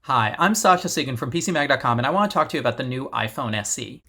Hi, I'm Sasha Sigan from PCMag.com, and I want to talk to you about the new iPhone SE.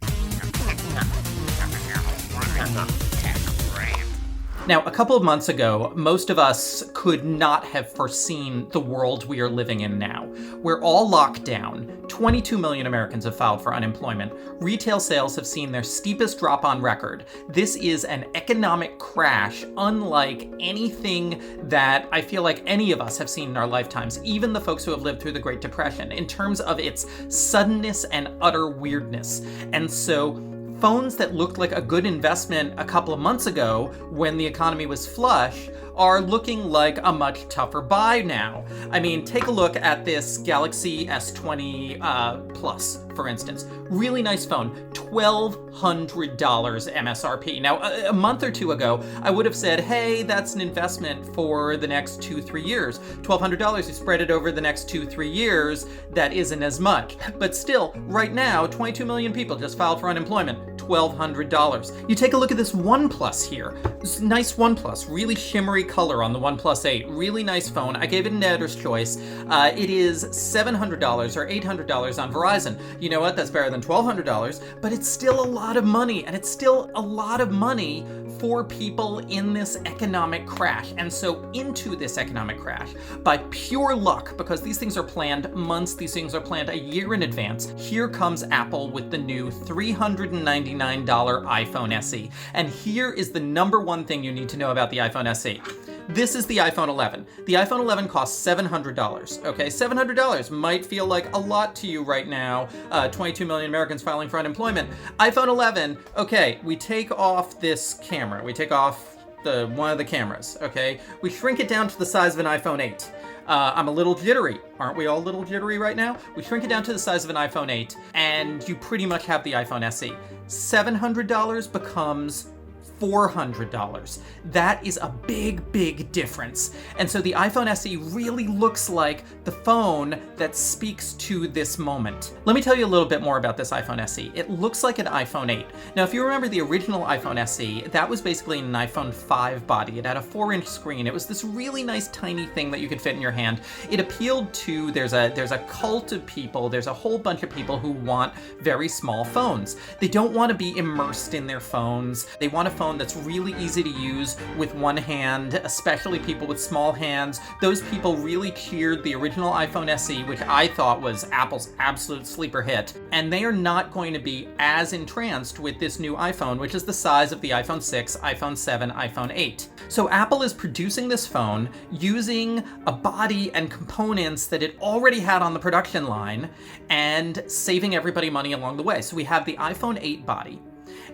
Now, a couple of months ago, most of us could not have foreseen the world we are living in now. We're all locked down. 22 million Americans have filed for unemployment. Retail sales have seen their steepest drop on record. This is an economic crash unlike anything that I feel like any of us have seen in our lifetimes, even the folks who have lived through the Great Depression, in terms of its suddenness and utter weirdness. And so, phones that looked like a good investment a couple of months ago when the economy was flush are looking like a much tougher buy now. I mean, take a look at this Galaxy S20 Plus, for instance. Really nice phone, $1,200 MSRP. Now, a month or two ago, I would have said, hey, that's an investment for the next 2-3 years. $1,200, you spread it over the next 2-3 years, that isn't as much. But still, right now, 22 million people just filed for unemployment. $1,200. You take a look at this OnePlus here. This nice OnePlus, really shimmery color on the OnePlus 8. Really nice phone. I gave it an editor's choice. It is $700 or $800 on Verizon. You know what? That's better than $1,200, but it's still a lot of money, and it's still a lot of money for people in this economic crash. And so into this economic crash, by pure luck, because these things are planned months, these things are planned a year in advance, here comes Apple with the new $399 iPhone SE. And here is the number one thing you need to know about the iPhone SE. This is the iPhone 11. The iPhone 11 costs $700, okay? $700 might feel like a lot to you right now, 22 million Americans filing for unemployment. iPhone 11, okay, we take off this camera. We take off one of the cameras, okay? We shrink it down to the size of an iPhone 8. I'm a little jittery. Aren't we all a little jittery right now? We shrink it down to the size of an iPhone 8, and you pretty much have the iPhone SE. $700 becomes $400. That is a big, big difference. And so the iPhone SE really looks like the phone that speaks to this moment. Let me tell you a little bit more about this iPhone SE. It looks like an iPhone 8. Now, if you remember the original iPhone SE, that was basically an iPhone 5 body. It had a 4-inch screen. It was this really nice tiny thing that you could fit in your hand. It appealed to, there's a cult of people, there's a whole bunch of people who want very small phones. They don't want to be immersed in their phones. They want a phone that's really easy to use with one hand, especially people with small hands. Those people really cheered the original iPhone SE, which I thought was Apple's absolute sleeper hit. And they are not going to be as entranced with this new iPhone, which is the size of the iPhone 6, iPhone 7, iPhone 8. So Apple is producing this phone using a body and components that it already had on the production line and saving everybody money along the way. So we have the iPhone 8 body.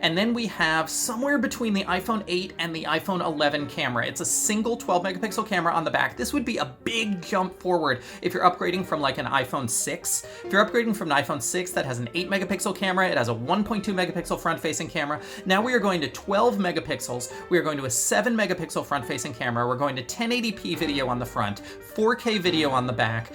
And then we have somewhere between the iPhone 8 and the iPhone 11 camera. It's a single 12-megapixel camera on the back. This would be a big jump forward if you're upgrading from like an iPhone 6. If you're upgrading from an iPhone 6 that has an 8-megapixel camera, it has a 1.2-megapixel front-facing camera. Now we are going to 12 megapixels. We are going to a 7-megapixel front-facing camera. We're going to 1080p video on the front, 4K video on the back.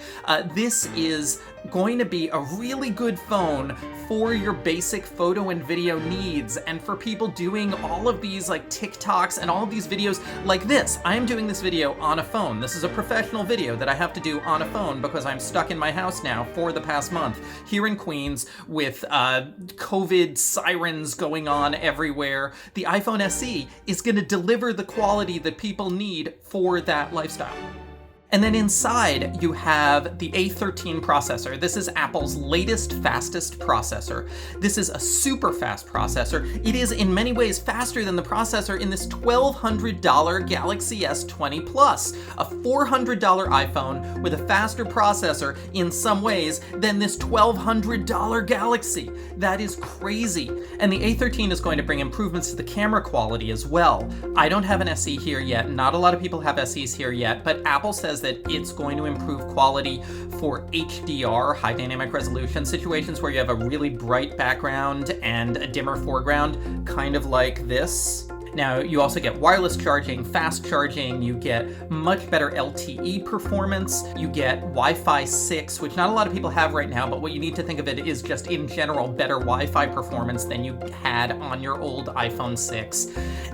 This is going to be a really good phone for your basic photo and video needs, and for people doing all of these like TikToks and all of these videos like this. I am doing this video on a phone. This is a professional video that I have to do on a phone because I'm stuck in my house now for the past month here in Queens with COVID sirens going on everywhere. The iPhone SE is going to deliver the quality that people need for that lifestyle. And then inside, you have the A13 processor. This is Apple's latest, fastest processor. This is a super fast processor. It is in many ways faster than the processor in this $1,200 Galaxy S20 Plus, a $400 iPhone with a faster processor in some ways than this $1,200 Galaxy. That is crazy. And the A13 is going to bring improvements to the camera quality as well. I don't have an SE here yet. Not a lot of people have SEs here yet, but Apple says that it's going to improve quality for HDR, high dynamic resolution, situations where you have a really bright background and a dimmer foreground, kind of like this. Now, you also get wireless charging, fast charging, you get much better LTE performance, you get Wi-Fi 6, which not a lot of people have right now, but what you need to think of it is just in general better Wi-Fi performance than you had on your old iPhone 6.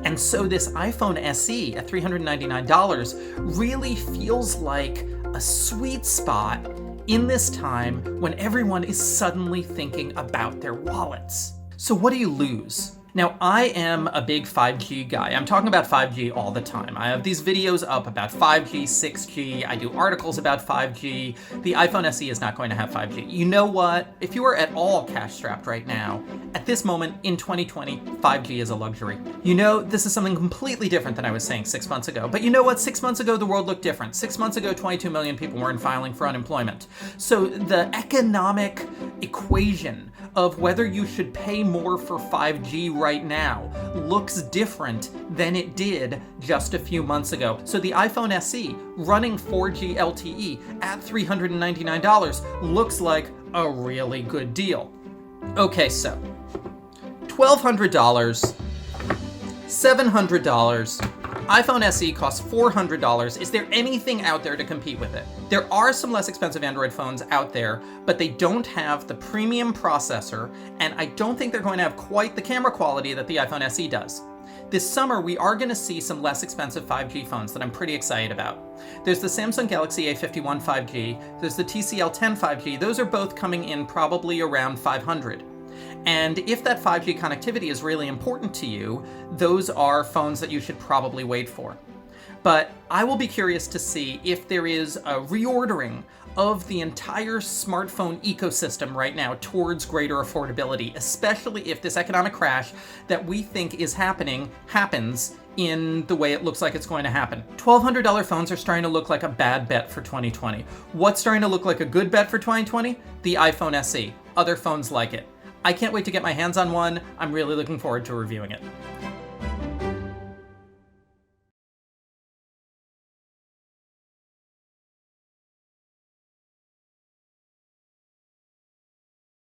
And so this iPhone SE at $399 really feels like a sweet spot in this time when everyone is suddenly thinking about their wallets. So what do you lose? Now, I am a big 5G guy. I'm talking about 5G all the time. I have these videos up about 5G, 6G. I do articles about 5G. The iPhone SE is not going to have 5G. You know what? If you are at all cash-strapped right now, at this moment in 2020, 5G is a luxury. You know, this is something completely different than I was saying 6 months ago. But you know what? 6 months ago, the world looked different. 6 months ago, 22 million people weren't filing for unemployment. So the economic equation of whether you should pay more for 5G right now looks different than it did just a few months ago. So the iPhone SE running 4G LTE at $399 looks like a really good deal. Okay, so $1,200, $700, iPhone SE costs $400. Is there anything out there to compete with it? There are some less expensive Android phones out there, but they don't have the premium processor, and I don't think they're going to have quite the camera quality that the iPhone SE does. This summer, we are going to see some less expensive 5G phones that I'm pretty excited about. There's the Samsung Galaxy A51 5G, there's the TCL 10 5G. Those are both coming in probably around $500. And if that 5G connectivity is really important to you, those are phones that you should probably wait for. But I will be curious to see if there is a reordering of the entire smartphone ecosystem right now towards greater affordability, especially if this economic crash that we think is happening happens in the way it looks like it's going to happen. $1,200 phones are starting to look like a bad bet for 2020. What's starting to look like a good bet for 2020? The iPhone SE. Other phones like it. I can't wait to get my hands on one. I'm really looking forward to reviewing it.